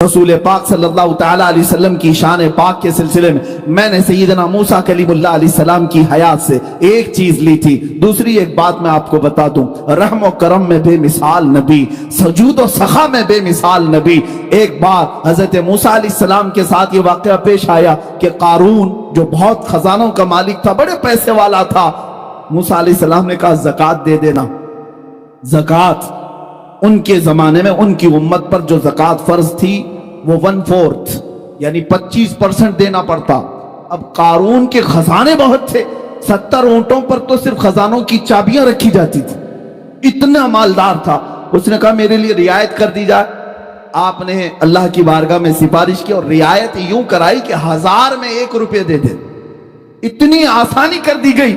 رسول پاک صلی اللہ تعالیٰ علیہ وسلم کی شان پاک کے سلسلے میں نے سیدنا موسیٰ کلیم اللہ علیہ السلام کی حیات سے ایک چیز لی تھی۔ دوسری ایک بات میں آپ کو بتا دوں، رحم و کرم میں بے مثال نبی، سجود و سخا میں بے مثال نبی۔ ایک بار حضرت موسیٰ علیہ السلام کے ساتھ یہ واقعہ پیش آیا کہ قارون جو بہت خزانوں کا مالک تھا، بڑے پیسے والا تھا، موسیٰ علیہ السلام نے کہا زکوٰۃ دے دینا۔ زکوٰۃ ان کے زمانے میں ان کی امت پر جو زکوٰۃ فرض تھی وہ 1/4 یعنی 25% دینا پڑتا۔ اب قارون کے خزانے بہت تھے، 70 اونٹوں پر تو صرف خزانوں کی چابیاں رکھی جاتی تھی، اتنا مالدار تھا۔ اس نے کہا میرے لیے رعایت کر دی جائے۔ آپ نے اللہ کی بارگاہ میں سفارش کی اور رعایت یوں کرائی کہ 1000 میں 1 روپے دے دے، اتنی آسانی کر دی گئی۔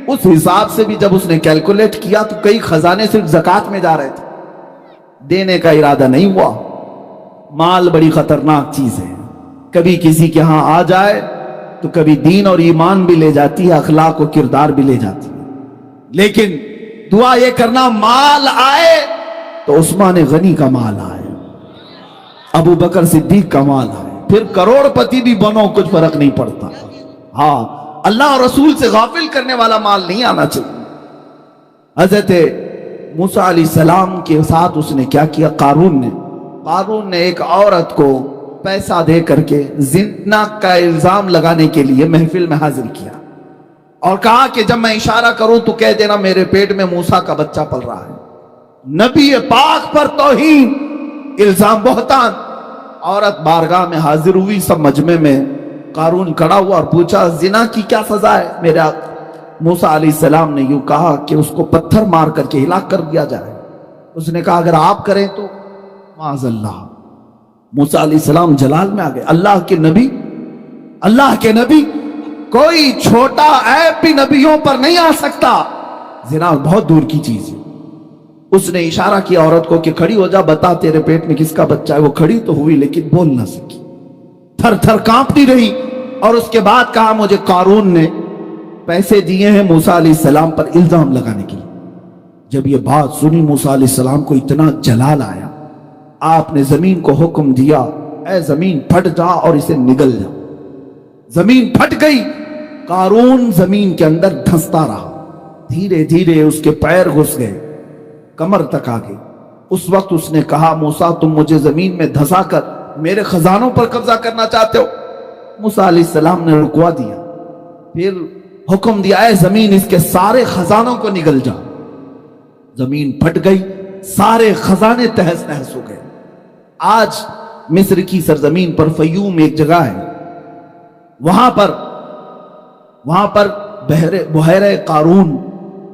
اس حساب سے بھی جب اس نے کیلکولیٹ کیا تو کئی خزانے صرف زکوٰۃ میں جا رہے تھے، دینے کا ارادہ نہیں ہوا۔ مال بڑی خطرناک چیز ہے، کبھی کسی کے ہاں آ جائے تو کبھی دین اور ایمان بھی لے جاتی ہے، اخلاق و کردار بھی لے جاتی ہے۔ لیکن دعا یہ کرنا مال آئے تو عثمان غنی کا مال آئے، ابو بکر صدیق کا مال آئے، پھر کروڑ پتی بھی بنو، کچھ فرق نہیں پڑتا۔ ہاں، اللہ اور رسول سے غافل کرنے والا مال نہیں آنا چاہیے۔ حضرت موسیٰ علیہ السلام کے ساتھ اس نے کیا کیا؟ قارون نے ایک عورت کو پیسہ دے کر کے زنا کا الزام لگانے کے لیے محفل میں حاضر کیا اور کہا کہ جب میں اشارہ کروں تو کہہ دینا میرے پیٹ میں موسیٰ کا بچہ پل رہا ہے۔ نبی پاک پر توہین، الزام، بہتان۔ عورت بارگاہ میں حاضر ہوئی، سب مجمع میں قارون کھڑا ہوا اور پوچھا زنا کی کیا سزا ہے؟ میرا موسیٰ علیہ السلام نے یوں کہا کہ اس کو پتھر مار کر کے ہلاک کر دیا جائے۔ اس نے کہا اگر آپ کریں تو معاذ اللہ۔ موسیٰ علیہ السلام جلال میں آ گئے، اللہ کے نبی، کوئی چھوٹا عیب بھی نبیوں پر نہیں آ سکتا، زنا بہت دور کی چیز ہے۔ اس نے اشارہ کیا عورت کو کہ کھڑی ہو جا، بتا تیرے پیٹ میں کس کا بچہ ہے۔ وہ کھڑی تو ہوئی لیکن بول نہ سکی، تھر تھر کانپتی رہی، اور اس کے بعد کہا مجھے قارون نے پیسے دیے ہیں موسیٰ علیہ السلام پر الزام لگانے کے لیے۔ جب یہ بات سنی موسیٰ علیہ السلام کو اتنا جلال آیا، آپ نے زمین کو حکم دیا اے زمین پھٹ جا اور اسے نگل جا۔ زمین پھٹ گئی، قارون زمین کے اندر دھنستا رہا، دھیرے دھیرے اس کے پیر گھس گئے، کمر تک آ گئی۔ اس وقت اس نے کہا موسیٰ تم مجھے زمین میں دھسا کر میرے خزانوں پر قبضہ کرنا چاہتے ہو؟ موسیٰ علیہ السلام نے رکوا دیا، پھر حکم دیا اے زمین اس کے سارے خزانوں کو نگل جا۔ زمین پھٹ گئی، سارے خزانے تہس نہس ہو گئے۔ آج مصر کی سرزمین پر فیوم ایک جگہ ہے، وہاں پر بحیرہ قارون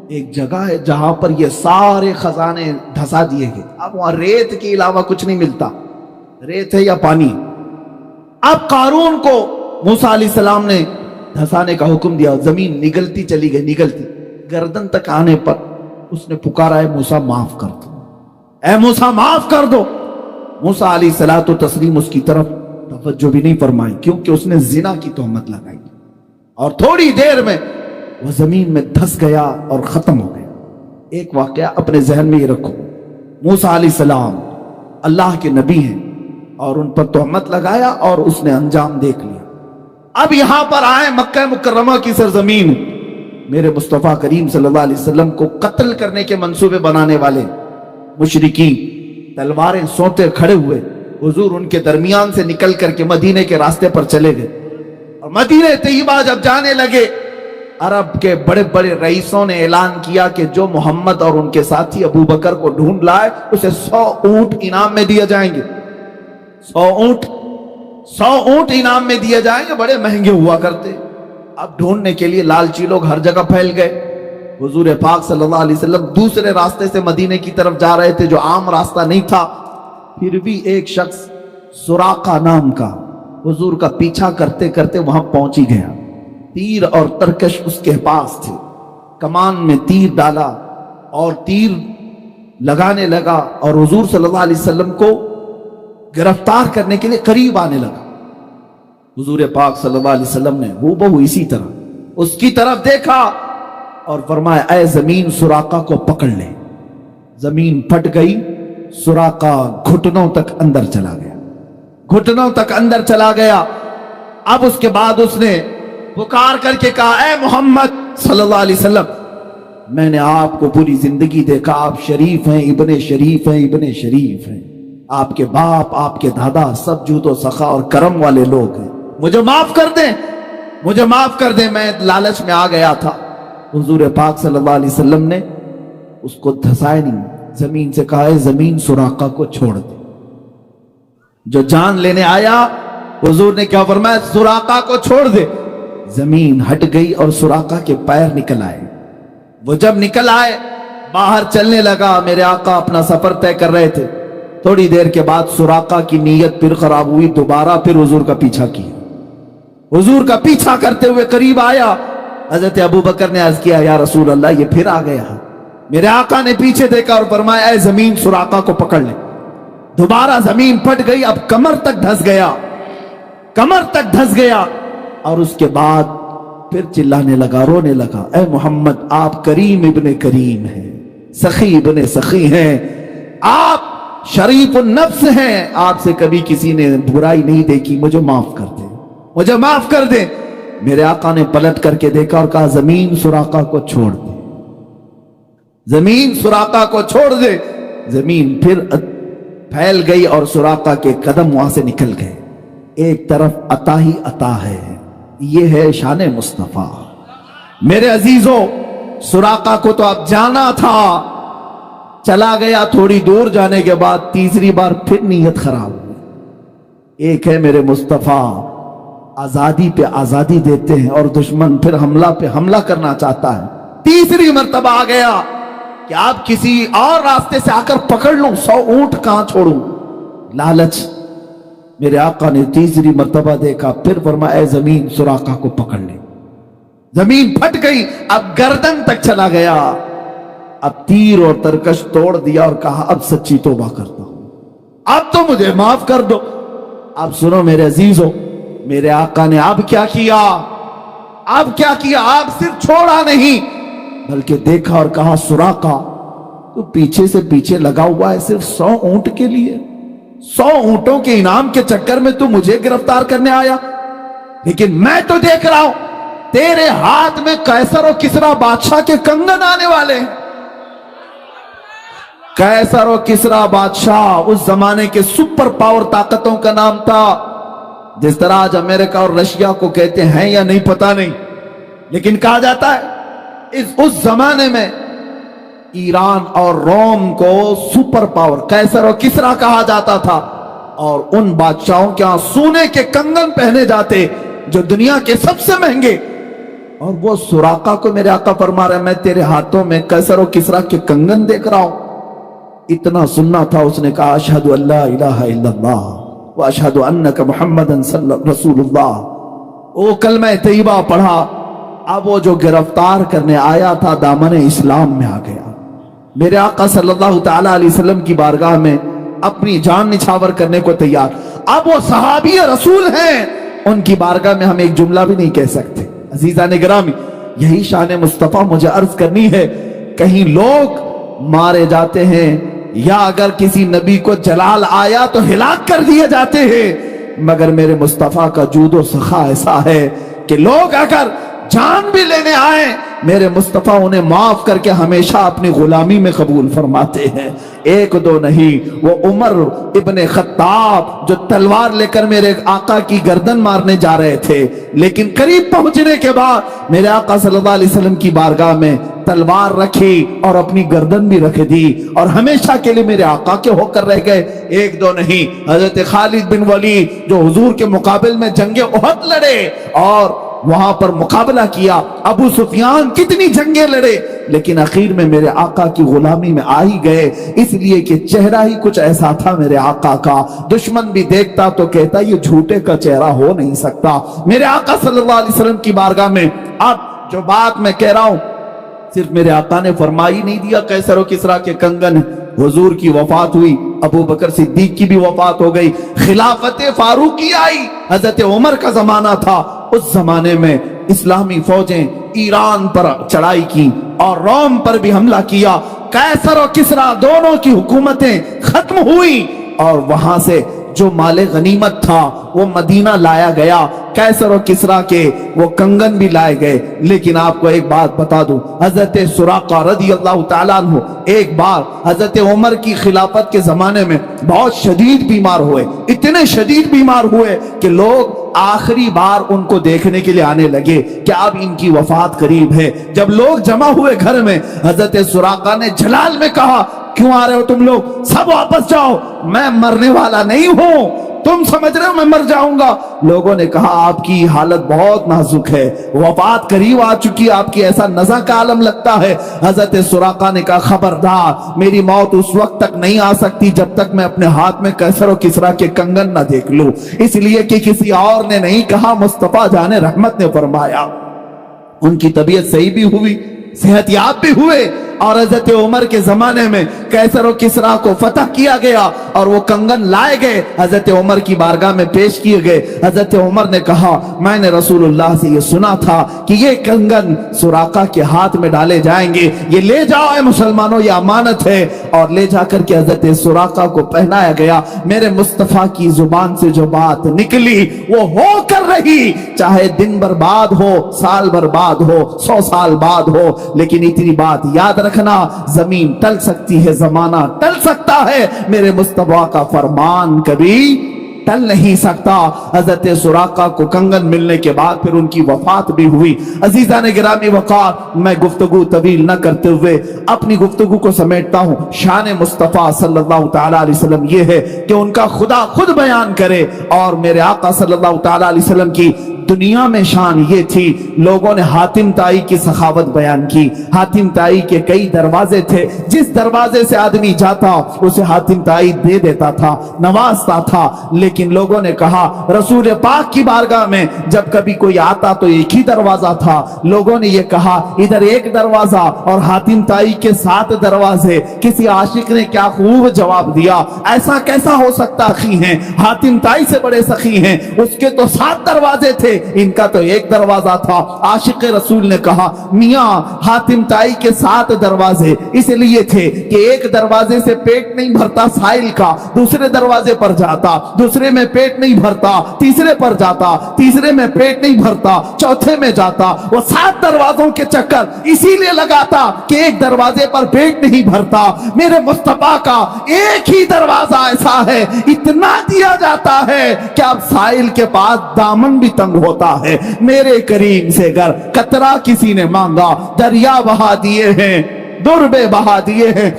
ایک جگہ ہے جہاں پر یہ سارے خزانے دھسا دیے گئے۔ اب وہاں ریت کے علاوہ کچھ نہیں ملتا، ریت ہے یا پانی۔ اب قارون کو موسیٰ علیہ السلام نے دھسانے کا حکم دیا، زمین نگلتی چلی گئی، نگلتی گردن تک آنے پر اس نے پکارا اے موسیٰ معاف کر دو، اے موسیٰ معاف کر دو۔ موسیٰ علیہ الصلوۃ والتسلیم اس کی طرف توجہ بھی نہیں فرمائی کیونکہ اس نے زنا کی تہمت لگائی، اور تھوڑی دیر میں وہ زمین میں دھس گیا اور ختم ہو گیا۔ ایک واقعہ اپنے ذہن میں یہ رکھو، موسیٰ علیہ السلام اللہ کے نبی ہیں اور ان پر تہمت لگایا اور اس نے انجام دیکھ لیا۔ اب یہاں پر آئے مکہ مکرمہ کی سرزمین، میرے مصطفیٰ کریم صلی اللہ علیہ وسلم کو قتل کرنے کے منصوبے بنانے والے مشرکین تلواریں سونتے کھڑے ہوئے، حضور ان کے درمیان سے نکل کر کے مدینے کے راستے پر چلے گئے، اور مدینہ طیبہ جب جانے لگے، عرب کے بڑے بڑے رئیسوں نے اعلان کیا کہ جو محمد اور ان کے ساتھی ابو بکر کو ڈھونڈ لائے اسے 100 اونٹ انعام میں دیے جائیں گے۔ 100 اونٹ انعام میں دیے جائیں گے، بڑے مہنگے ہوا کرتے۔ اب ڈھونڈنے کے لیے لالچی لوگ ہر جگہ پھیل گئے۔ حضور پاک صلی اللہ علیہ وسلم دوسرے راستے سے مدینے کی طرف جا رہے تھے جو عام راستہ نہیں تھا، پھر بھی ایک شخص سراقہ نام کا حضور کا پیچھا کرتے کرتے وہاں پہنچ ہی گیا۔ تیر اور ترکش اس کے پاس تھے، کمان میں تیر ڈالا اور تیر لگانے لگا اور حضور صلی اللہ علیہ وسلم کو گرفتار کرنے کے لیے قریب آنے لگا۔ حضور پاک صلی اللہ علیہ وسلم نے ہو اسی طرح اس کی طرف دیکھا اور فرمایا اے زمین سراقہ کو پکڑ لے۔ زمین پھٹ گئی، سراقہ گھٹنوں تک اندر چلا گیا۔ घुटनों तक अंदर चला गया। अब उसके बाद उसने पुकार करके कहा, ऐ मोहम्मद सल्लल्लाहु अलैहि वसल्लम, मैंने आपको पूरी जिंदगी देखा, आप शरीफ हैं, इब्ने शरीफ हैं, इब्ने शरीफ हैं, आपके बाप आपके दादा सब जूदो सखा और करम वाले लोग हैं, मुझे माफ कर दें, मुझे माफ कर दें, मैं लालच में आ गया था। हुजूर पाक सल्लल्लाहु अलैहि वसल्लम ने उसको धसाए नहीं, जमीन से कहा, है जमीन सुराका को छोड़ दे। जो जान लेने आया, हुजूर ने क्या फरमाया, सुराका को छोड़ दे। जमीन हट गई और सुराका के पैर निकल आए। वो जब निकल आए, बाहर चलने लगा, मेरे आका अपना सफर तय कर रहे थे। थोड़ी देर के बाद सुराका की नीयत फिर खराब हुई, दोबारा फिर हुजूर का पीछा किया। हुजूर का पीछा करते हुए करीब आया। हजरत अबू बकर ने अर्ज किया, या रसूल अल्लाह, ये फिर आ गया। मेरे आका ने पीछे देखा और फरमाया, ऐ जमीन सुराका को पकड़ ले। दोबारा जमीन फट गई, अब कमर तक धंस गया, कमर तक धंस गया। और उसके बाद फिर चिल्लाने लगा, रोने लगा, ऐ मोहम्मद, आप करीम इब्ने करीम हैं, सखी इब्ने सखी हैं, आप शरीफ नफ्स हैं, आपसे कभी किसी ने बुराई नहीं देखी, मुझे माफ कर दे, मुझे माफ कर दे। मेरे आका ने पलट करके देखा और कहा, जमीन सुराका को छोड़ दे, जमीन सुराका को छोड़ दे। जमीन फिर फैल गई और सुराका के कदम वहां से निकल गए। एक तरफ अता ही अता है, ये है शान मुस्तफा। मेरे अजीजों, सुराका को तो अब जाना था, चला गया। थोड़ी दूर जाने के बाद तीसरी बार फिर नीयत खराब हुई। एक है मेरे मुस्तफा, आजादी पे आजादी देते हैं और दुश्मन फिर हमला पे हमला करना चाहता है। तीसरी मर्तबा आ गया कि आप किसी और रास्ते से आकर पकड़ लूं, 100 ऊंट कहां छोड़ूं। लालच। मेरे आका ने तीसरी मर्तबा देखा, फिर फरमाया, ऐ जमीन सुराका को पकड़ ले। जमीन फट गई, अब गर्दन तक चला गया। अब तीर और तरकश तोड़ दिया और कहा, अब सच्ची तौबा करता हूं, अब तो मुझे माफ कर दो। अब सुनो मेरे अजीजों, मेरे आका ने अब क्या किया, अब क्या किया, आप सिर्फ छोड़ा नहीं बल्कि देखा और कहा, सुराका तो पीछे से पीछे लगा हुआ है सिर्फ 100 ऊंट के लिए, 100 ऊंटों के इनाम के चक्कर में तू मुझे गिरफ्तार करने आया। लेकिन मैं तो देख रहा हूं तेरे हाथ में कैसर और किसरा बादशाह के कंगन आने वाले हैं। कैसर और किसरा बादशाह उस जमाने के सुपर पावर ताकतों का नाम था। जिस तरह आज अमेरिका और रशिया को कहते हैं या नहीं पता नहीं, लेकिन कहा जाता है उस जमाने में ईरान और रोम को सुपर पावर कैसर और किसरा कहा जाता था। और उन बादशाहों के यहां सोने के कंगन पहने जाते जो दुनिया के सबसे महंगे। और वो सुराका को मेरे आका फरमा रहे, मैं तेरे हाथों में कैसर और किसरा के कंगन देख रहा हूं। इतना सुनना था, उसने कहा, अशहदु अल्ला इलाहा इल्लल्लाह व अशहदु अन्नका मुहम्मदन रसूलुल्लाह। ओ कलमा तैयबा पढ़ा। अब वो जो गिरफ्तार करने आया था दामन इस्लाम में आ गया। मेरे आका सल्लल्लाहु ताला अलैहि वसल्लम की बारगाह में अपनी जान निछावर करने को तैयार। अब वो सहाबी रसूल हैं, उनकी बारगाह में हम एक जुमला भी नहीं कह सकते। अजीजा ने गिरामी, यही शान मुस्तफा मुझे अर्ज करनी है। कहीं लोग मारे जाते हैं या अगर किसी नबी को जलाल आया तो हिलाक कर दिए जाते हैं, मगर मेरे मुस्तफा का जूदो सखा ऐसा है कि लोग अगर जान भी लेने आए, मेरे मुस्तफा उन्हें माफ करके हमेशा अपनी गुलामी में कबूल फरमाते हैं। एक दो नहीं, वो उमर इब्ने खत्ताब जो तलवार लेकर मेरे आका की गर्दन मारने जा रहे थे, लेकिन करीब पहुंचने के बाद मेरे आका सल्लल्लाहु अलैहि वसल्लम की बारगाह में तलवार रखी और अपनी गर्दन भी रख दी और हमेशा के लिए मेरे आका के होकर रह गए। एक दो नहीं, हजरत खालिद बिन वलीद जो हुजूर के मुकाबले में जंगे उहद लड़े और वहां पर मुकाबला किया। अबू सुफियान कितनी जंगे लड़े, लेकिन आखिर में मेरे आका की गुलामी में आ ही गए, इसलिए कि चेहरा ही कुछ ऐसा था मेरे आका का। दुश्मन भी देखता तो कहता ये झूठे का चेहरा हो नहीं सकता। मेरे आका सल्लल्लाहु अलैहि वसल्लम की बारगाह में अब जो बात मैं कह रहा हूं, सिर्फ मेरे आका ने फरमाई नहीं दिया कैसर और किसरा के कंगन। हुजूर की वफात हुई, अबू बकर सिद्दीक की भी वफात हो गई, खिलाफत फारूकी आई, हजरत उमर का जमाना था। उस जमाने में इस्लामी फौजें ईरान पर चढ़ाई की और रोम पर भी हमला किया। कैसर और किसरा दोनों की हुकूमतें खत्म हुई और वहां से जो माले गनीमत था वो मदीना लाया गया, कैसर और किसरा के वो कंगन भी लाए गए। लेकिन आपको एक बात बता दूं, हजरत सुराका रदी अल्लाह ताला अन्हु एक बार हजरत उमर की खिलाफत के जमाने में बहुत शदीद बीमार हुए, इतने शदीद बीमार हुए कि लोग आखिरी बार उनको देखने के लिए आने लगे कि अब इनकी वफात करीब है। जब लोग जमा हुए घर में, हजरत सुराका ने जलाल में कहा, क्यों आ रहे हो तुम लोग, सब वापस जाओ, मैं मरने वाला नहीं हूं, तुम समझ रहे हो मैं मर जाऊंगा। लोगों ने कहा आपकी हालत बहुत नाजुक है, वफात करीब आ चुकी, आपकी ऐसा नज़ा का आलम लगता है। हजरत सुराका ने कहा खबरदार, मेरी मौत उस वक्त तक नहीं आ सकती जब तक मैं अपने हाथ में कैसर और किसरा के कंगन ना देख लूं। इसलिए कि किसी और ने नहीं कहा, मुस्तफा जाने रहमत ने फरमाया। उनकी तबीयत सही भी हुई, सेहतयाब भी हुए, और हजरत उमर के जमाने में कैसर और किसरा को फतह किया गया और वो कंगन लाए गए, हजरत उमर की बारगाह में पेश किए गए। हजरत उमर ने कहा मैंने रसूलुल्लाह से ये सुना था कि ये कंगन सुराका के हाथ में डाले जाएंगे, ये ले जाओ मुसलमानों, ये अमानत है। और ले जाकर के हजरत सुराका को पहनाया गया। मेरे मुस्तफा की जुबान से जो बात निकली वो हो कर रही, चाहे दिन बर्बाद हो, साल बर्बाद हो, 100 साल बाद हो, लेकिन इतनी बात याद रखना, जमीन टल सकती है, जमाना टल सकता है, मेरे मुस्तफा का फरमान कभी टल नहीं सकता। हजरत सुराका को कंगन मिलने के बाद फिर उनकी वफात भी हुई। अजीजान गिरामी वकार, मैं गुफ्तगू तवील न करते हुए अपनी गुफ्तगू को समेटता हूं। शान मुस्तफा सल्लल्लाहु तआला अलैहि वसल्लम ये है कि उनका खुदा खुद बयान करे, और मेरे आका सल्लल्लाहु तआला अलैहि वसल्लम की दुनिया में शान ये थी, लोगों ने हातिम ताई की सखावत बयान की। हातिम ताई के कई दरवाजे थे, जिस दरवाजे से आदमी जाता उसे हातिम ताई दे देता था, नवाजता था। लेकिन लोगों ने कहा रसूल पाक की बारगाह में जब कभी कोई आता तो एक ही दरवाजा था। लोगों ने ये कहा इधर एक दरवाजा और हातिम ताई के 7 दरवाजे। किसी आशिक ने क्या खूब जवाब दिया, ऐसा कैसा हो सकता, अखी हैं, हातिम ताई से बड़े सखी हैं, उसके तो 7 दरवाजे थे, इनका तो एक दरवाजा था। आशिक रसूल ने कहा मियां हातिम ताई के 7 दरवाजे इसलिए थे कि एक दरवाजे से पेट नहीं भरता साइल का, दूसरे दरवाजे पर जाता, दूसरे में पेट नहीं भरता, तीसरे पर जाता, तीसरे में पेट नहीं भरता, चौथे में जाता। वो 7 दरवाजों के चक्कर इसीलिए लगाता कि एक दरवाजे पर पेट नहीं भरता। मेरे मुस्तफा का एक ही दरवाजा ऐसा है, इतना दिया जाता है कि अब साइल के पास दामन भी तंग होता है। मेरे करीम से अगर कतरा किसी ने मांगा, दरिया बहा दिए हैं, दुर्बे बहा दिए हैं।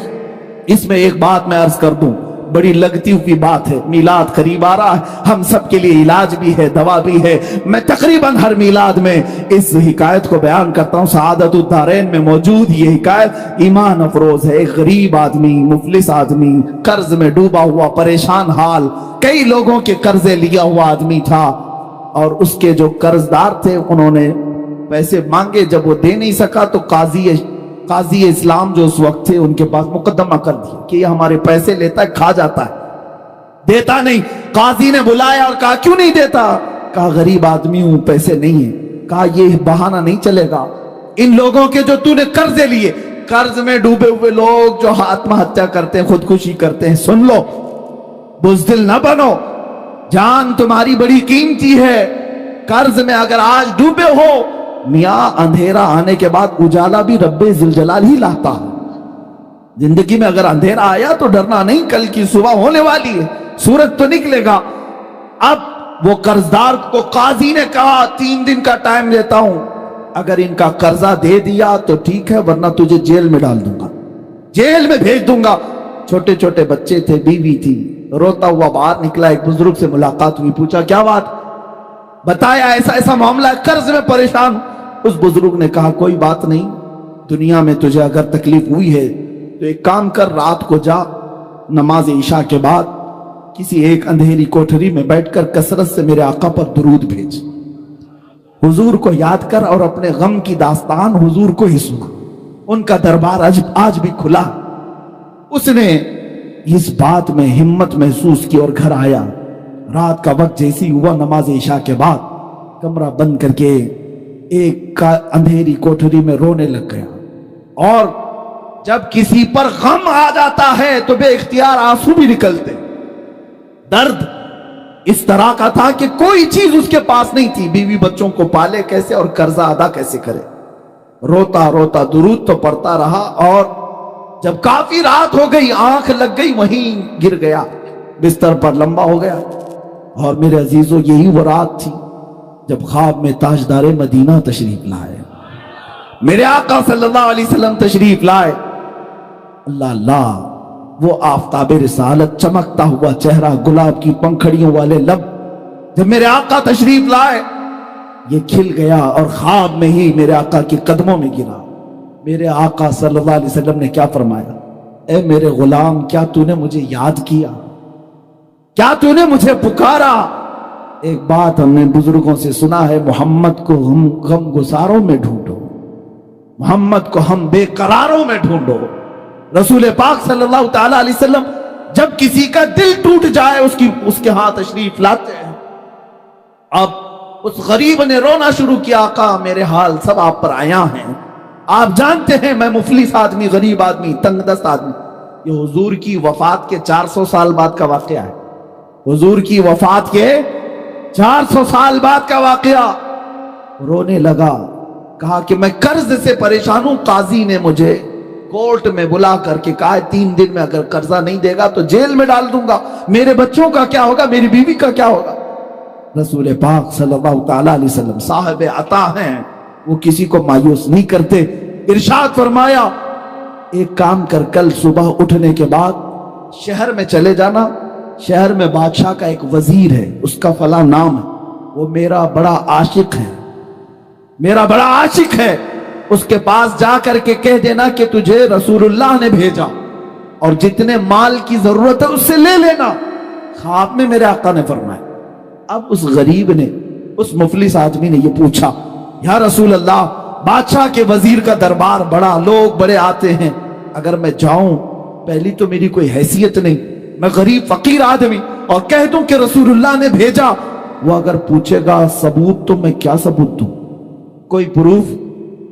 इसमें एक बात मैं अर्ज कर दूं, बड़ी लगती हुई बात है, मिलाद करीब आ रहा है, हम सब के लिए इलाज भी है, दवा भी है। मैं तकरीबन हर मिलाद में इस हिकायत को बयान करता हूं। सआदतुद दारैन में मौजूद ये हिकायत ईमान अफरोज है। एक गरीब आदमी, मुफलिस आदमी, कर्ज में डूबा हुआ, परेशान हाल, कई लोगों के कर्जे लिया हुआ आदमी था, और उसके जो कर्जदार थे उन्होंने पैसे मांगे। जब वो दे नहीं सका तो काजी इस्लाम जो उस वक्त थे उनके पास मुकदमा कर दिया कि ये हमारे पैसे लेता है, खा जाता है, देता नहीं। काजी ने बुलाया और कहा क्यों नहीं देता? कहा गरीब आदमी हूं, पैसे नहीं है। कहा ये बहाना नहीं चलेगा, इन लोगों के जो तूने कर्जे लिए, कर्ज में डूबे हुए लोग जो आत्महत्या करते हैं, खुदकुशी करते हैं, सुन लो, बुज़दिल ना बनो, जान तुम्हारी बड़ी कीमती है। कर्ज में अगर आज डूबे हो, मियां अंधेरा आने के बाद उजाला भी रब्बे ज़ुलजलाल ही लाता है। जिंदगी में अगर अंधेरा आया तो डरना नहीं, कल की सुबह होने वाली है, सूरज तो निकलेगा। अब वो कर्जदार को काजी ने कहा 3 दिन का टाइम देता हूं, अगर इनका कर्जा दे दिया तो ठीक है, वरना तुझे जेल में डाल दूंगा, जेल में भेज दूंगा। छोटे छोटे बच्चे थे, बीवी थी, रोता हुआ बाहर निकला। एक बुजुर्ग से मुलाकात हुई, पूछा क्या बात, बताया ऐसा ऐसा मामला, कर्ज में परेशान। उस बुजुर्ग ने कहा कोई बात नहीं, दुनिया में तुझे अगर तकलीफ हुई है तो एक काम कर, रात को जा, नमाज इशा के बाद किसी एक अंधेरी कोठरी में बैठकर कसरत से मेरे आका पर दुरूद भेज, हुजूर को याद कर और अपने गम की दास्तान हुजूर को ही सुना। उनका दरबार आज भी खुला। उसने इस बात में हिम्मत महसूस की और घर आया। रात का वक्त जैसी हुआ, नमाज इशा के बाद कमरा बंद करके एक अंधेरी कोठरी में रोने लग गया। और जब किसी पर गम आ जाता है तो बेइख्तियार आंसू भी निकलते, दर्द इस तरह का था कि कोई चीज उसके पास नहीं थी, बीवी बच्चों को पाले कैसे और कर्जा अदा कैसे करे। रोता रोता दुरूद तो पढ़ता रहा और जब काफी रात हो गई, आंख लग गई, वहीं गिर गया, बिस्तर पर लंबा हो गया। और मेरे अजीजों, यही वो रात थी जब ख्वाब में ताजदार मदीना तशरीफ लाए, मेरे आका सल्लल्लाहु अलैहि वसल्लम तशरीफ लाए। अल्लाह अल्लाह, वो आफताब रिसालत, चमकता हुआ चेहरा, गुलाब की पंखड़ियों वाले लब, जब मेरे आका तशरीफ लाए ये खिल गया और ख्वाब में ही मेरे आका के कदमों में गिरा। मेरे आका सल्लल्लाहु अलैहि वसल्लम ने क्या फरमाया, ए मेरे गुलाम, क्या तूने मुझे याद किया, क्या तूने मुझे पुकारा। एक बात हमने बुजुर्गों से सुना है, मोहम्मद को हम गम गुसारों में ढूंढो, मोहम्मद को हम बेकरारों में ढूंढो। रसूल पाक सल्लल्लाहु ताला अलैहि वसल्लम जब किसी का दिल टूट जाए उसके हाथ तशरीफ लाते हैं। अब उस गरीब ने रोना शुरू किया, आका मेरे हाल सब आप पर आया हैं, आप जानते हैं मैं मुफलिस आदमी, गरीब आदमी, तंगदस्त आदमी। ये हुजूर की वफात के 400 साल बाद का वाकया है, हुजूर की वफात के 400 साल बाद का वाकया। रोने लगा, कहा कि मैं कर्ज से परेशान हूं, काजी ने मुझे कोर्ट में बुला करके कहा 3 दिन में अगर कर्जा नहीं देगा तो जेल में डाल दूंगा, मेरे बच्चों का क्या होगा, मेरी बीवी का क्या होगा। रसूल पाक सल्लल्लाहु ताला अलैहि वसल्लम साहिब अता हैं, वो किसी को मायूस नहीं करते। इरशाद फरमाया, एक काम कर, कल सुबह उठने के बाद शहर में चले जाना, शहर में बादशाह का एक वजीर है, उसका फला नाम है, वो मेरा बड़ा आशिक है, मेरा बड़ा आशिक है, उसके पास जा करके कह देना कि तुझे रसूलुल्लाह ने भेजा और जितने माल की जरूरत है उससे ले लेना। ख्वाब में मेरे आका ने फरमाया। अब उस गरीब ने, उस मुफलिस आदमी ने ये पूछा, या रसूल अल्लाह, बादशाह के वजीर का दरबार बड़ा, लोग बड़े आते हैं, अगर मैं जाऊं, पहली तो मेरी कोई हैसियत नहीं, मैं गरीब फकीर आदमी, और कह दूं कि रसूलुल्लाह ने भेजा, वो अगर पूछेगा सबूत तो मैं क्या सबूत दूं, कोई प्रूफ,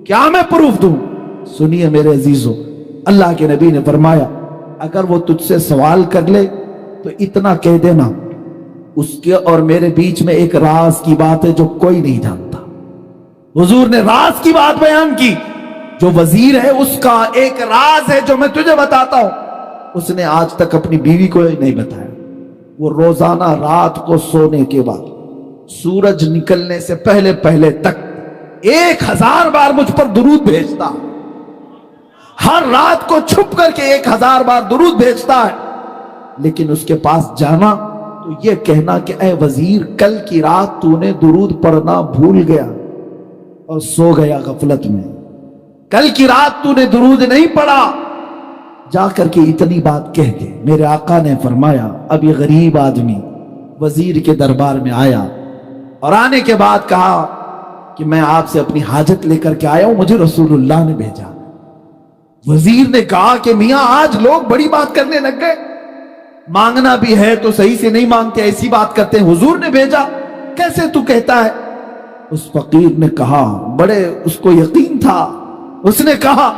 क्या मैं प्रूफ दूं। सुनिए मेरे अजीजों, अल्लाह के नबी ने फरमाया, अगर वो तुझसे सवाल कर ले तो इतना कह देना, उसके और मेरे बीच में एक राज की बात है जो कोई नहीं जानता। हुजूर ने राज की बात बयान की, जो वजीर है उसका एक राज है जो मैं तुझे बताता हूं, उसने आज तक अपनी बीवी को नहीं बताया। वो रोजाना रात को सोने के बाद सूरज निकलने से पहले पहले तक 1000 बार मुझ पर दुरूद भेजता, हर रात को छुप करके 1000 बार दुरूद भेजता है। लेकिन उसके पास जाना तो ये कहना कि ऐ वजीर, कल की रात तूने दुरूद पढ़ना भूल गया और सो गया गफलत में, कल की रात तूने दुरूद नहीं पढ़ा। जाकर के इतनी बात कह के मेरे आका ने फरमाया, अब ये गरीब आदमी वजीर के दरबार में आया और आने के बाद कहा कि मैं आपसे अपनी हाजत लेकर के आया हूं, मुझे रसूलुल्लाह ने भेजा। वजीर ने कहा कि मियां, आज लोग बड़ी बात करने लग गए, मांगना भी है तो सही से नहीं मांगते, ऐसी बात करते हैं, हुजूर ने भेजा, कैसे तू कहता है। उस फकीर ने कहा, बड़े उसको यकीन था, उसने कहा,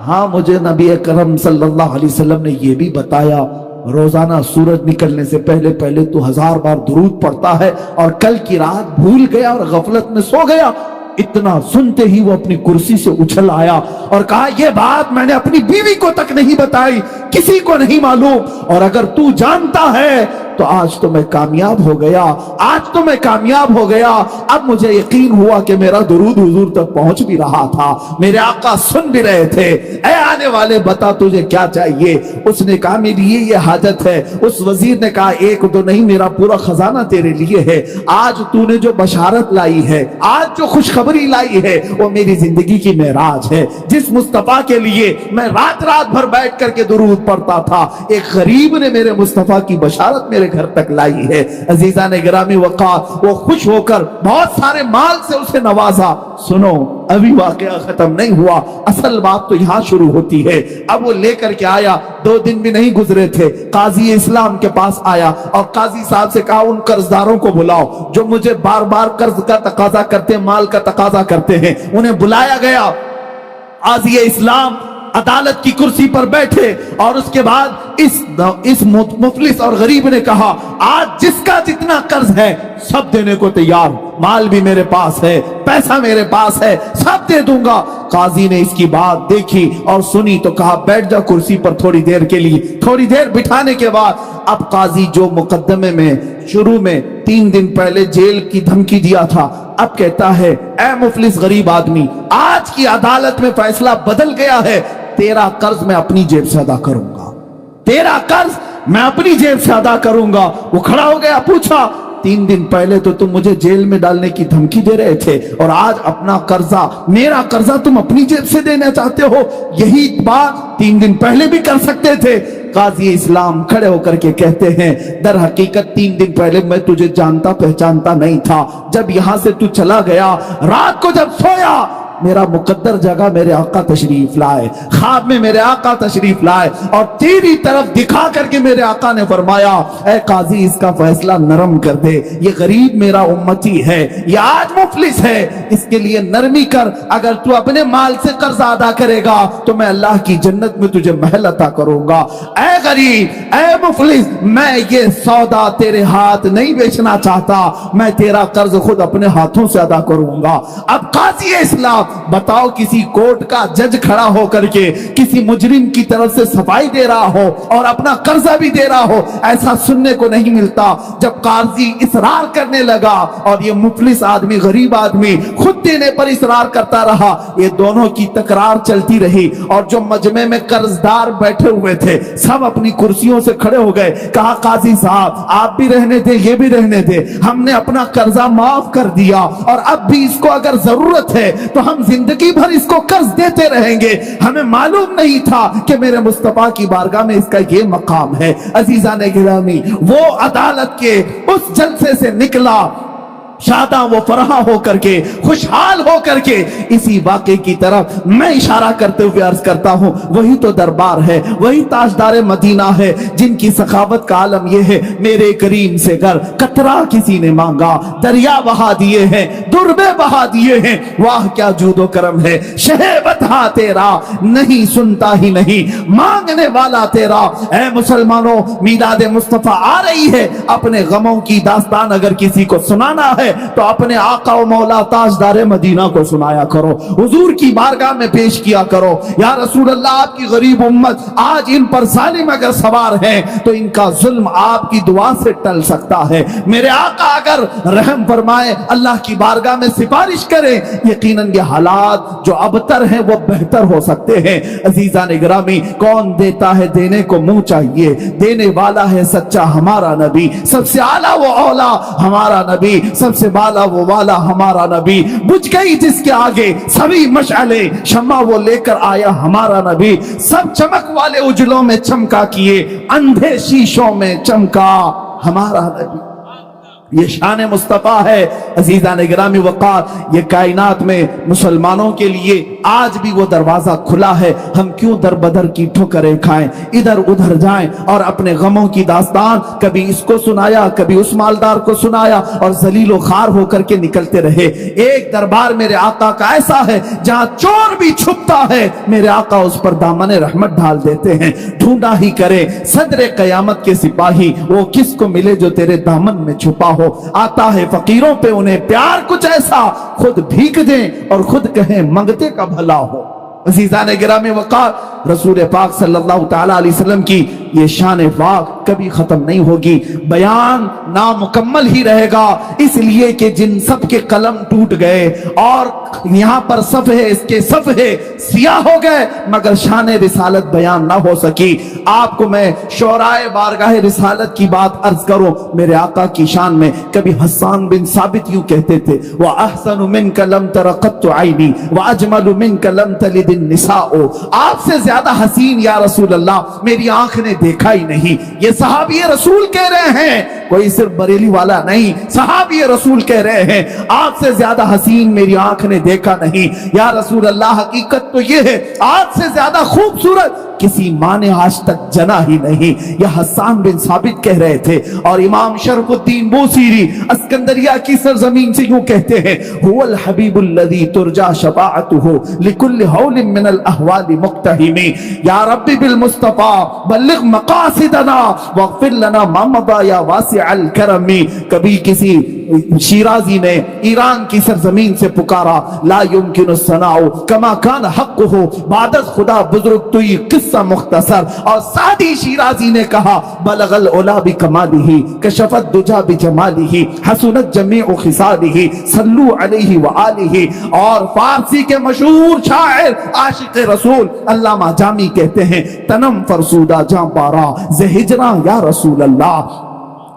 हाँ मुझे नबी अकरम सल्लल्लाहु अलैहि वसल्लम ने यह भी बताया, रोजाना सूरज निकलने से पहले पहले तू 1000 बार दुरूद पढ़ता है और कल की रात भूल गया और गफलत में सो गया। इतना सुनते ही वो अपनी कुर्सी से उछल आया और कहा, यह बात मैंने अपनी बीवी को तक नहीं बताई, किसी को नहीं मालूम, और अगर तू जानता है तो आज तो मैं कामयाब हो गया, आज तो मैं कामयाब हो गया। अब मुझे यकीन हुआ कि मेरा दुरूद हुजूर तक पहुंच भी रहा था, मेरे आका सुन भी रहे थे। ऐ आने वाले, बता तुझे क्या चाहिए। उसने कहा, मेरी ये हाजत है। उस वजीर ने कहा, एक दो नहीं, मेरा पूरा खजाना तेरे लिए है। आज तूने जो बशारत लाई है, आज जो खुशखबरी लाई है, वो मेरी जिंदगी की मेराज है। जिस मुस्तफा के लिए मैं रात रात भर बैठ करके दुरूद पढ़ता था, एक गरीब ने मेरे मुस्तफा की बशारत मेरे घर तक लाई है। अजीजा ने गिरामी वक़ार, वो खुश होकर बहुत सारे माल से उसे नवाजा। सुनो, अभी वाकया खत्म नहीं हुआ, असल बात तो यहां शुरू होती है। अब वो लेकर के आया, 2 दिन भी नहीं गुजरे थे, काजी इस्लाम के पास आया और काजी साहब से कहा, उन कर्जदारों को बुलाओ जो मुझे बार बार कर्ज का तकाजा करते हैं, माल का तकाजा करते हैं। उन्हें बुलाया गया। काजी इस्लाम अदालत की कुर्सी पर बैठे और उसके बाद इस मुफलिस और गरीब ने कहा, आज जिसका जितना कर्ज है सब देने को तैयार, माल भी मेरे पास है, पैसा मेरे पास है, सब दे दूंगा। काजी ने इसकी बात देखी और सुनी तो कहा, बैठ जा कुर्सी पर थोड़ी देर के लिए। थोड़ी देर बिठाने के बाद अब काजी जो मुकदमे में शुरू में 3 दिन पहले जेल की धमकी दिया था, अब कहता है, ऐ मुफलिस गरीब आदमी, आज की अदालत में फैसला बदल गया है, तेरा कर्ज मैं अपनी जेब से अदा करूंगा, तेरा कर्ज मैं अपनी जेब से अदा करूंगा। वो खड़ा हो गया, पूछा, 3 दिन पहले तो तुम मुझे जेल में डालने की धमकी दे रहे थे और आज अपना कर्जा, मेरा कर्जा तुम अपनी जेब से देना चाहते हो? यही बात 3 दिन पहले भी कर सकते थे। काजी इस्लाम खड़े होकर के कहते हैं, दर हकीकत 3 दिन पहले मैं तुझे जानता पहचानता नहीं था। जब यहां से तू चला गया, रात को जब सोया, मेरा मुकद्दर जगह मेरे आका तशरीफ लाए, ख्वाब में मेरे आका तशरीफ लाए और तेरी तरफ दिखा करके मेरे आका ने फरमाया, ऐ काजी इसका फैसला नरम कर दे, ये गरीब मेरा उम्मती है, ये आज मुफलिस है, इसके लिए नरमी कर। अगर तू अपने माल से कर्ज अदा करेगा तो मैं अल्लाह की जन्नत में तुझे महल अता करूंगा। ऐ गरीब, ऐ मुफलिस, मैं ये सौदा तेरे हाथ नहीं बेचना चाहता, मैं तेरा कर्ज खुद अपने हाथों से अदा करूंगा। अब काजी इस्लाम बताओ, किसी कोर्ट का जज खड़ा होकर के किसी मुजरिम की तरफ से सफाई दे रहा हो और अपना कर्जा भी दे रहा हो, ऐसा सुनने को नहीं मिलता। जब काजी इसरार करने लगा और ये मुफलिस आदमी, गरीब आदमी खुद देने पर इसरार करता रहा, ये दोनों की तकरार चलती रही और जो मजमे में कर्जदार बैठे हुए थे सब अपनी कुर्सियों से खड़े हो गए। कहा, काजी साहब आप भी रहने दे, ये भी रहने दे, हमने अपना कर्जा माफ कर दिया और अब भी इसको अगर जरूरत है तो हम जिंदगी भर इसको कर्ज देते रहेंगे। हमें मालूम नहीं था कि मेरे मुस्तफा की बारगाह में इसका ये मकाम है। अजीजान गिरामी, वो अदालत के उस जलसे से निकला शादा वो फरहा होकर के, खुशहाल होकर के। इसी वाक़े की तरफ मैं इशारा करते हुए अर्ज करता हूं, वही तो दरबार है, वही ताजदार मदीना है जिनकी सखावत का आलम यह है, मेरे करीम से घर कतरा किसी ने मांगा, दरिया बहा दिए हैं, दुर्बे बहा दिए हैं, वाह क्या जूदो करम है, शहे बता तेरा नहीं सुनता ही नहीं, मांगने वाला तेरा। ऐ मुसलमानों, मीलाद मुस्तफा आ रही है, अपने गमों की दास्तान अगर किसी को सुनाना है तो अपने आका व मौला ताजदार मदीना को सुनाया करो, हुजूर की बारगाह में पेश किया करो, या रसूल अल्लाह आपकी गरीब उम्मत आज इन पर जालिम अगर सवार है तो इनका जुल्म आपकी दुआ से टल सकता है। मेरे आका अगर रहम फरमाए, अल्लाह की बारगाह में सिफारिश करे, यकीनन ये हालात जो अबतर हैं वो बेहतर हो सकते हैं। अजीजान गिरामी, कौन देता है देने को मुंह चाहिए, देने वाला है सच्चा हमारा नबी, सबसे आला वो औला हमारा नबी, सबसे बाला वो वाला हमारा नबी। बुझ गई जिसके आगे सभी मशाले, शम्मा वो लेकर आया हमारा नबी, सब चमक वाले उजलों में चमका किए, अंधे शीशों में चमका हमारा नबी। ये शान मुस्तफा है। अजीजान गिरामी वक़ार, ये कायनात में मुसलमानों के लिए आज भी वो दरवाजा खुला है। हम क्यों दर बदर की ठोकरें खाएं, इधर उधर जाएं और अपने गमों की दास्तान कभी इसको सुनाया, कभी उस मालदार को सुनाया और जलीलो खार होकर के निकलते रहे। एक दरबार मेरे आका का ऐसा है जहां चोर भी छुपता है, मेरे आका उस पर दामने रहमत डाल देते हैं। ढूंढा ही करे सदरे कयामत के सिपाही, वो किसको मिले जो तेरे दामन में छुपा हो। आता है फकीरों पे उन्हें प्यार कुछ ऐसा, खुद भीख दें और खुद कहें मंगते का भला हो। अज़ीज़ान गिरामी वक़ार, रसूल पाक सल्लल्लाहु तआला अलैहि वसल्लम की ये शान पाक कभी खत्म नहीं होगी, बयान नामुकम्मल ही रहेगा, इसलिए कि जिन सब के कलम टूट गए और यहाँ पर सफ़हे इसके सफ़हे सियाह हो गए, मगर शान रिसालत बयान ना हो सकी। आपको मैं शोराए बारगाह रिसालत की बात अर्ज करूं, मेरे आका की शान में कभी हस्सान बिन साबित यूं कहते थे, व अहसनु मिनका लम तरा क़त्तु ऐनी व अजमलु मिनका लम तलिदिन निसाओ। आपसे ज्यादा हसीन या रसूल अल्लाह मेरी आंख ने देखा ही नहीं। ये सहाबी रसूल कह रहे हैं, कोई सिर्फ बरेली वाला नहीं, सहाबी रसूल कह रहे हैं, आपसे ज्यादा हसीन मेरी आंख ने देखा नहीं। या रसूल अल्लाह, हकीकत तो ये है, आपसे ज्यादा खूबसूरत किसी माँ ने आज तक जना ही नहीं। यह हस्सान बिन साबित कह रहे थे। और इमाम शरफुद्दीन बूसीरी अस्कंदरिया की सरजमीन से यूं कहते हैं, हुवल हबीबुल्लज़ी तुरजा शफाअतुहु लिकुल्लि हौलिन मिनल अहवालि मुक्तहिमी। या रब्बी बिल मुस्तफा बल्लिग मकासिदना वग़फिर लना मा मदा या वासिअल करमी। कभी किसी शिराजी ने ईरान की सरजमीन से पुकारा, ला युमकिनु सनाउ कमा कान हक़्क़ुहु बादत खुदा बुजुर्ग तुई किस्सा मुख्तसर। और सादी शिराजी ने कहा, बलगल उला बि कमालिही कशफत दुजा बि जमालिही हसनत जमीउ खिसालिही सल्लू अलैहि व आलिही। और फारसी के मशहूर शायर आशिक रसूल अल्लामा जामी कहते हैं, तनम फरसूदा जां पारा ज़े हिजरा या रसूल अल्लाह,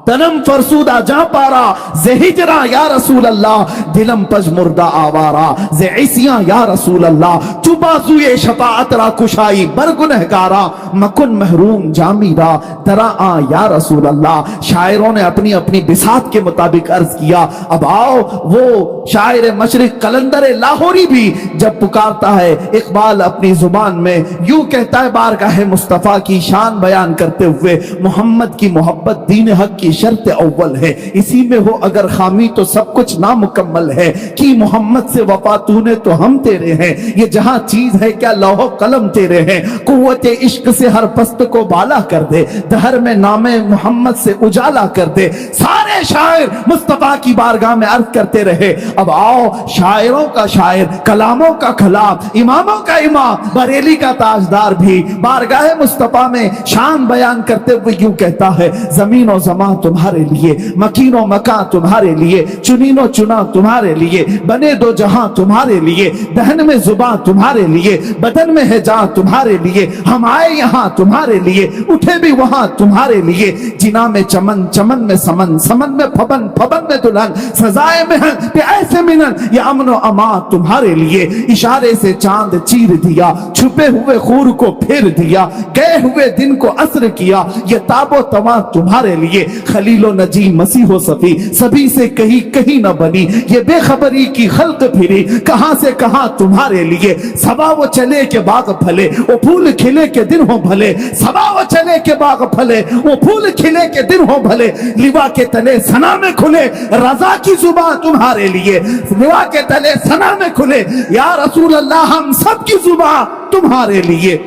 तनम फरसूदा जा पारा ज़े हिजरा या रसूल अल्लाह, दिलम पज मुर्दा आवारा ज़े इसिया या रसूल अल्लाह, चुबाजुए शफाअत रा कुशाई बरगुनहगारा मकुन महरूम जामीरा दरा आ या रसूल अल्लाह। शायरों ने अपनी अपनी बिसात के मुताबिक अर्ज किया। अब आओ वो शायर मशरिक कलंदर लाहौरी भी जब पुकारता है, इकबाल अपनी जुबान में यूं कहता है, बारगाह मुस्तफा की शान बयान करते हुए, मोहम्मद की मोहब्बत दीन हक की शर्त अव्वल है, इसी में हो अगर खामी तो सब कुछ नामुकम्मल है। कि मोहम्मद से वफा तूने तो हम तेरे हैं, ये जहां चीज है क्या लौहो कलम तेरे हैं। कुव्वत इश्क से हर पस्त को बाला कर दे, दहर में नामे मोहम्मद से उजाला कर दे। सारे शायर मुस्तफा की बारगाह में अर्ज करते रहे। अब आओ शायरों का शायर, कलामों का कलाम, इमामों का इमाम, बरेली का ताजदार भी बारगाह मुस्तफा में शान बयान करते हुए यूं कहता है, जमीन और ज़मान तुम्हारे लिए, मकीनो मकान तुम्हारे लिए, चुनीनो चुना तुम्हारे लिए, बने दो जहां तुम्हारे लिए, दहन में जुबान तुम्हारे लिए, बदन में है जान तुम्हारे लिए, हम आए यहाँ तुम्हारे लिए, उठे भी वहां तुम्हारे लिए। जिना में चमन, चमन में समन, समन में फबन, फबन में दुल्हन, सजाए में ऐसे मिलन, ये अमन व अमान तुम्हारे लिए। इशारे से चांद चीर दिया, छुपे हुए खूर को फेर दिया, गए हुए दिन को असर किया, ये ताबो तमा तुम्हारे लिए। खलीलो नजी मसीहो सफी सभी से कहीं कहीं न बनी, ये बेखबरी की खल्क फिरी कहां से कहां तुम्हारे लिए। सबा वो चले के बाग फले, वो फूल खिले के दिन हो भले, सबा वो चले के बाग फले, वो फूल खिले के दिन हो भले। लिवा के तले सना में खुले, रजा की जुबान तुम्हारे लिए, लिवा के तले सना में खुले, या रसूल अल्लाह हम सब की जुबान तुम्हारे लिए।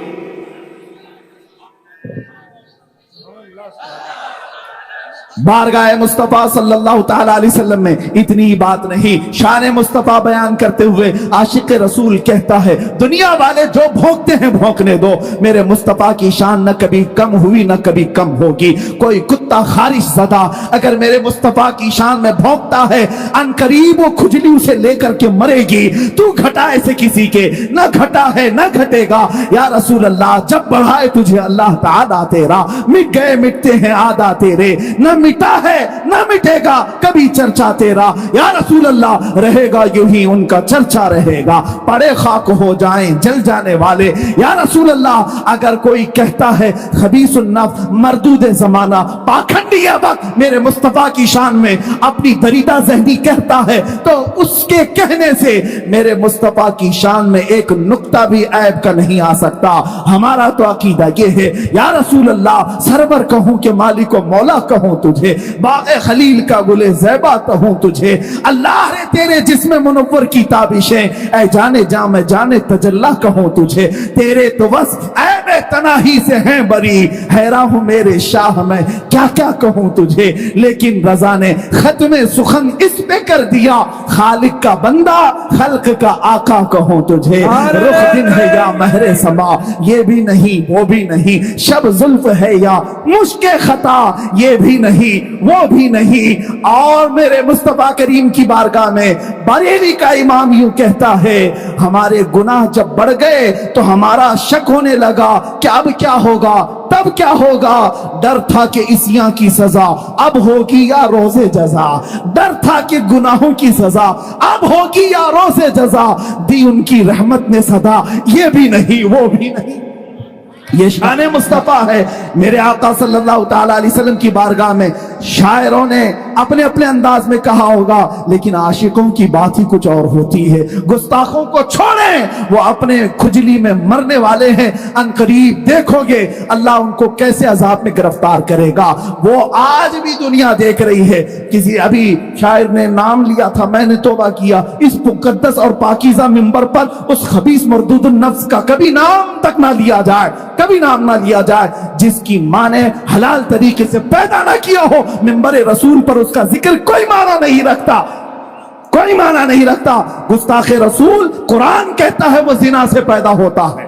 बारगाह मुस्तफा सल्लल्लाहु तआला अलैहि वसल्लम में इतनी बात नहीं, शान मुस्तफा बयान करते हुए आशिक रसूल कहता है, दुनिया वाले जो भोंकते हैं भोंकने दो, मेरे मुस्तफा की शान न कभी कम हुई न कभी कम होगी। कोई कुत्ता खारिश ज़दा अगर मेरे मुस्तफा की शान में भोंकता है, अनकरीब वो खुजली उसे लेकर के मरेगी। तू घटा ऐसे किसी के न घटा है न घटेगा। या रसूल अल्लाह जब बढ़ाए तुझे अल्लाह ताला तेरा, मिट गए मिटते हैं आदा तेरे, न मिटा है न मिटेगा कभी चर्चा तेरा। या रसूल अल्लाह रहेगा यूं ही उनका चर्चा रहेगा, पड़े खाक हो जाएं जल जाने वाले। या रसूल अल्लाह अगर कोई कहता है खबीसुन नफ्स मरदूद जमाना, पाखंडी वक्त मेरे मुस्तफा की शान में अपनी दरीदा ज़हनी कहता है, तो उसके कहने से मेरे मुस्तफा की शान में एक नुक्ता भी ऐब का नहीं आ सकता। हमारा तो अकीदा ये है, या रसूल अल्लाह सरवर कहूं कि मालिक व मौला कहूं तुझे, बाग़े खलील का गुले ज़ैबा कहूं तुझे। अल्लाह रे तेरे जिस्म मुनव्वर की ताबिशें, ऐ जाने जा मैं जाने तजल्ला कहूं तुझे। तेरे तो बस ऐबे तनाही से हैं बरी, हैरान हूं मेरे शाह मैं क्या क्या कहूं तुझे। लेकिन रज़ा ने खत्म सुखन इस पे कर दिया, खालिक का बंदा खल्क का आका कहूं तुझे। रुख दिन है या महरे समा, ये भी नहीं वो भी नहीं, शब जुल्फ है या मुश्के खता, ये भी नहीं वो भी नहीं। और मेरे मुस्तफा करीम की बारगाह में बरेली का इमाम यूं कहता है, हमारे गुनाह जब बढ़ गए तो हमारा शक होने लगा कि अब क्या होगा, तब क्या होगा। डर था कि इसियां की सजा अब होगी या रोज़े जजा, डर था कि गुनाहों की सजा अब होगी या रोज़े जजा। दी उनकी रहमत ने सदा, ये भी नहीं वो भी नहीं। یہ शान मुस्तफा है। मेरे आका सल्लल्लाहु ताला अलैहि वसल्लम की बारगाह में शायरों ने अपने अपने अंदाज में कहा होगा, लेकिन आशिकों की बात ही कुछ और होती है। गुस्ताखों को छोड़ें, वो अपने खुजली में मरने वाले हैं। अनकरीब देखोगे अल्लाह उनको कैसे अजाब में गिरफ्तार करेगा। वो आज भी दुनिया देख रही है। किसी अभी शायर ने नाम लिया था, मैंने तौबा किया इस मुकद्दस और पाकीज़ा मिंबर पर उस खबीस मरदूद नफ्स का कभी नाम तक ना लिया जाए, कभी नाम ना लिया जाए, जिसकी माँ ने हलाल तरीके से पैदा ना किया हो। मिंबर रसूल पर उसका जिक्र कोई माना नहीं रखता, कोई माना नहीं रखता। गुस्ताख रसूल कुरान कहता है वो जिना से पैदा होता है।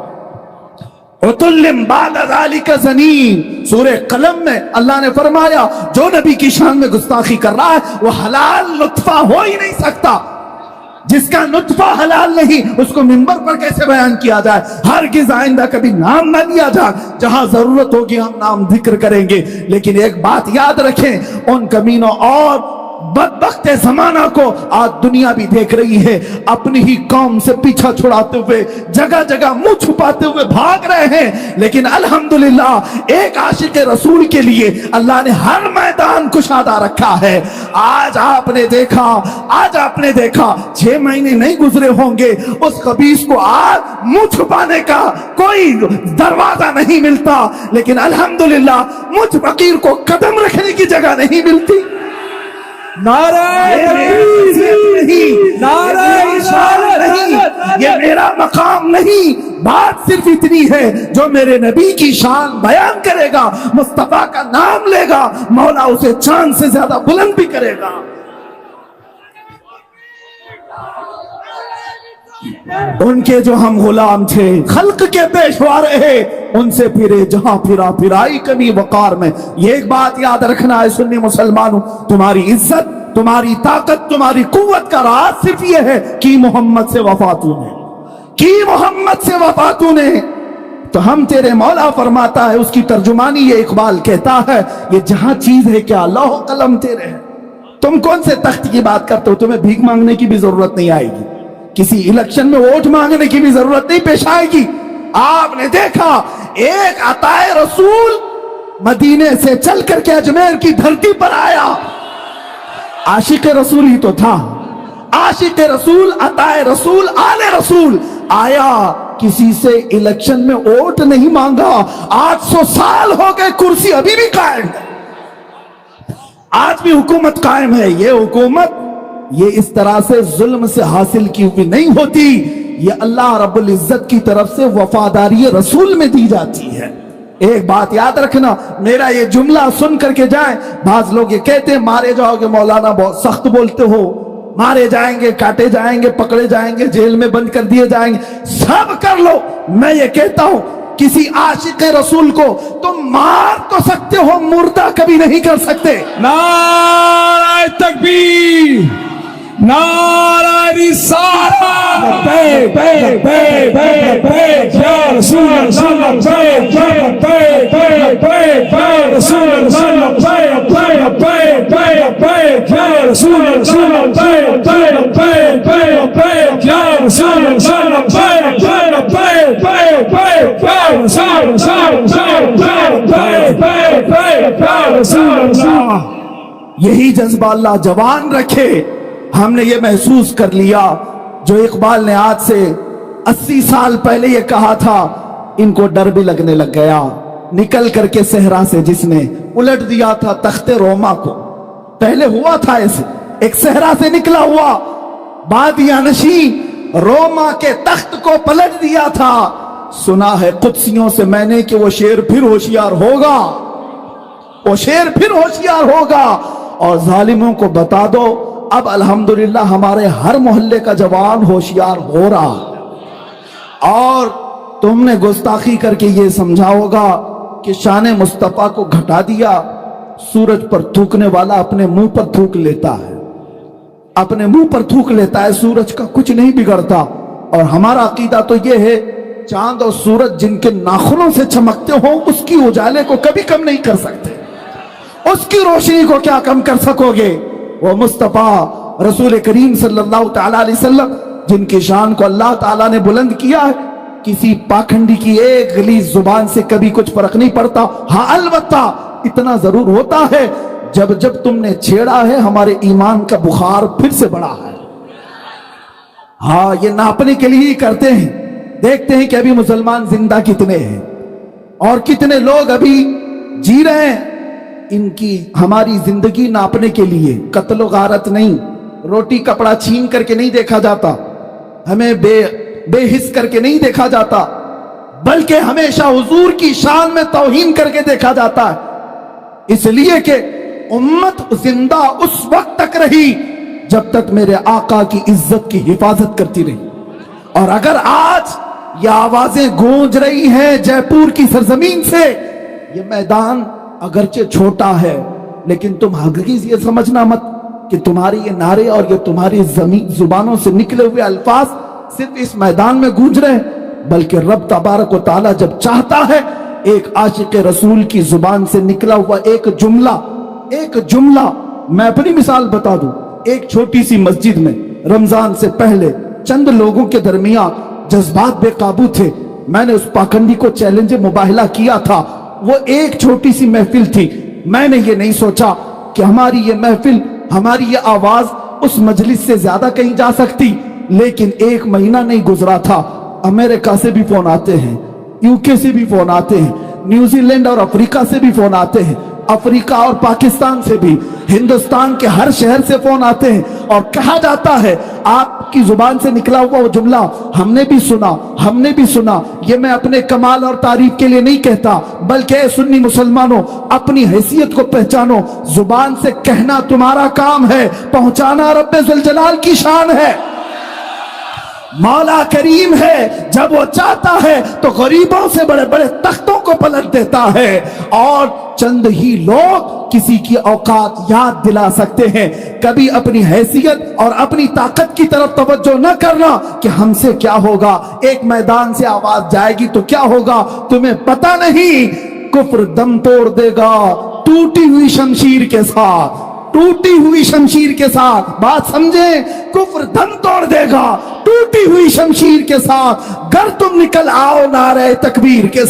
उतुल्लिम बाद ज़ालिका ज़नीन, सूरह कलम में अल्लाह ने फरमाया जो नबी की शान में गुस्ताखी कर रहा है वो हलाल नुत्फा हो ही नहीं सकता। जिसका नुत्फा हलाल नहीं उसको मिंबर पर कैसे बयान किया जाए। हरगिज़ आइंदा कभी नाम ना लिया जाए, जहां जरूरत होगी हम नाम जिक्र करेंगे। लेकिन एक बात याद रखें, उन कमीनों और बदबख्त जमाना को आज दुनिया भी देख रही है, अपनी ही कौम से पीछा छुड़ाते हुए जगह जगह मुंह छुपाते हुए भाग रहे हैं। लेकिन अल्हम्दुलिल्लाह एक आशिक रसूल के लिए अल्लाह ने हर मैदान कुशादा रखा है। आज आपने देखा 6 महीने नहीं गुजरे होंगे उस खबीस को आज मुंह छुपाने का कोई दरवाजा नहीं मिलता, लेकिन अल्हम्दुलिल्लाह मुझ फकीर को कदम रखने की जगह नहीं मिलती। ये मेरा मकाम नहीं, बात सिर्फ इतनी है जो मेरे नबी की शान बयान करेगा, मुस्तफा का नाम लेगा, मौला उसे चांद से ज्यादा बुलंद भी करेगा। उनके जो हम गुलाम थे, खल्क के पेशवा रहे, उनसे फिरे जहां फिरा फिराई कमी वकार में। ये एक बात याद रखना है सुन्नी मुसलमानों, तुम्हारी इज्जत, तुम्हारी ताकत, तुम्हारी कुव्वत का राज सिर्फ ये है कि मोहम्मद से वफा तूने, कि मोहम्मद से वफा तूने। तो हम तेरे मौला फरमाता है, उसकी तर्जुमानी ये इकबाल कहता है, ये जहां चीज है क्या लौह कलम तेरे है। तुम कौन से तख्त की बात करते हो, तुम्हें भीख मांगने की भी जरूरत नहीं आएगी, किसी इलेक्शन में वोट मांगने की भी जरूरत नहीं पेश आएगी। आपने देखा एक अताए रसूल मदीने से चल करके अजमेर की धरती पर आया, आशिक रसूल ही तो था, आशिक रसूल, अताए रसूल, आले रसूल आया, किसी से इलेक्शन में वोट नहीं मांगा। 800 साल हो गए, कुर्सी अभी भी कायम है, आज भी हुकूमत कायम है। ये हुकूमत ये इस तरह से जुल्म से हासिल की हुई नहीं होती, ये अल्लाह रब्बुल इज्जत की तरफ से वफादारी रसूल में दी जाती है। एक बात याद रखना, मेरा ये जुमला सुन करके जाए, बाज लोग ये कहते हैं मारे जाओगे मौलाना, बहुत सख्त बोलते हो, मारे जाएंगे, काटे जाएंगे, पकड़े जाएंगे, जेल में बंद कर दिए जाएंगे, सब कर लो। मैं ये कहता हूं किसी आशिक रसूल को तुम मार तो सकते हो, मुर्दा कभी नहीं कर सकते। नारे तकबीर, नारे रिसालत, पे पे पे पे पे या रसूल अल्लाह, पे पे पे पे पे पे रसूल अल्लाह, पे पे पे पे पे या रसूल अल्लाह, पे पे पे पे पे या रसूल अल्लाह, पे पे पे पे पे पे रसूल अल्लाह। यही जज्बा अल्लाह जवान रखे। हमने ये महसूस कर लिया जो इकबाल ने आज से 80 साल पहले ये कहा था, इनको डर भी लगने लग गया। निकल करके सहरा से जिसने उलट दिया था तख्ते रोमा को, पहले हुआ था ऐसे, एक सहरा से निकला हुआ बादियानशी रोमा के तख्त को पलट दिया था। सुना है कुदसियों से मैंने कि वो शेर फिर होशियार होगा, वो शेर फिर होशियार होगा। और जालिमों को बता दो अब अल्हम्दुलिल्लाह हमारे हर मोहल्ले का जवान होशियार हो रहा। और तुमने गुस्ताखी करके ये समझा होगा कि शान मुस्तफा को घटा दिया। सूरज पर थूकने वाला अपने मुंह पर थूक लेता है, अपने मुंह पर थूक लेता है, सूरज का कुछ नहीं बिगड़ता। और हमारा अकीदा तो ये है, चांद और सूरज जिनके नाखूनों से चमकते हो उसकी उजाले को कभी कम नहीं कर सकते, उसकी रोशनी को क्या कम कर सकोगे। वो मुस्तफा रसूल करीम सल्लल्लाहु ताला अलैहि वसल्लम जिनकी शान को अल्लाह ताला ने बुलंद किया है, किसी पाखंडी की एक गलीज जुबान से कभी कुछ फर्क नहीं पड़ता। हाँ अलबत्ता इतना जरूर होता है, जब जब तुमने छेड़ा है हमारे ईमान का बुखार फिर से बढ़ा है। हाँ ये नापने के लिए ही करते हैं। देखते हैं कि अभी मुसलमान जिंदा कितने हैं और कितने लोग अभी जी रहे हैं। इनकी हमारी जिंदगी नापने के लिए कत्ल गारत नहीं, रोटी कपड़ा छीन करके नहीं देखा जाता, हमें बेहिस करके नहीं देखा जाता, बल्कि हमेशा हुजूर की शान में तौहीन करके देखा जाता है। इसलिए कि उम्मत जिंदा उस वक्त तक रही जब तक मेरे आका की इज्जत की हिफाजत करती रही। और अगर आज ये आवाजें गूंज रही हैं जयपुर की सरजमीन से, ये मैदान अगरचे छोटा है, लेकिन तुम हकीकत ये समझना मत कि तुम्हारे ये नारे और ये तुम्हारी जुबानों से निकले हुए अल्फाज सिर्फ इस मैदान में गूंज रहे, बल्कि रब तबारक व तआला जब चाहता है एक आशिक रसूल की जुबान से निकला हुआ एक जुमला मैं अपनी मिसाल बता दूं। एक छोटी सी मस्जिद में रमजान से पहले चंद लोगों के दरमियान जज्बात बेकाबू थे। मैंने उस पाखंडी को चैलेंज मुबाहिला किया था। वो एक छोटी सी महफिल थी। मैंने ये नहीं सोचा कि हमारी ये महफिल, हमारी ये आवाज उस मजलिस से ज्यादा कहीं जा सकती। लेकिन एक महीना नहीं गुजरा था, अमेरिका से भी फोन आते हैं, यूके से भी फोन आते हैं, न्यूजीलैंड और अफ्रीका से भी फोन आते हैं, अफ्रीका और पाकिस्तान से भी, हिंदुस्तान के हर शहर से फोन आते हैं और कहा जाता है आपकी जुबान से निकला हुआ वो जुमला हमने भी सुना। ये मैं अपने कमाल और तारीफ के लिए नहीं कहता, बल्कि सुन्नी मुसलमानों अपनी हैसियत को पहचानो। जुबान से कहना तुम्हारा काम है, पहुंचाना रब्बे जुल जलाल की शान है। मौला करीम है, जब वो चाहता है तो गरीबों से बड़े बड़े तख्तों को पलट देता है। और चंद ही लोग किसी की औकात याद दिला सकते हैं। कभी अपनी हैसियत और अपनी ताकत की तरफ तवज्जो न करना कि हमसे क्या होगा, एक मैदान से आवाज जाएगी तो क्या होगा तुम्हें पता नहीं। कुफ्र दम तोड़ देगा टूटी हुई शमशीर के साथ, बात समझे। कुफ्र दम तोड़ देगा टूटी हुई शमशीर के साथ, गर तुम निकल आओ नारे तकबीर के साथ।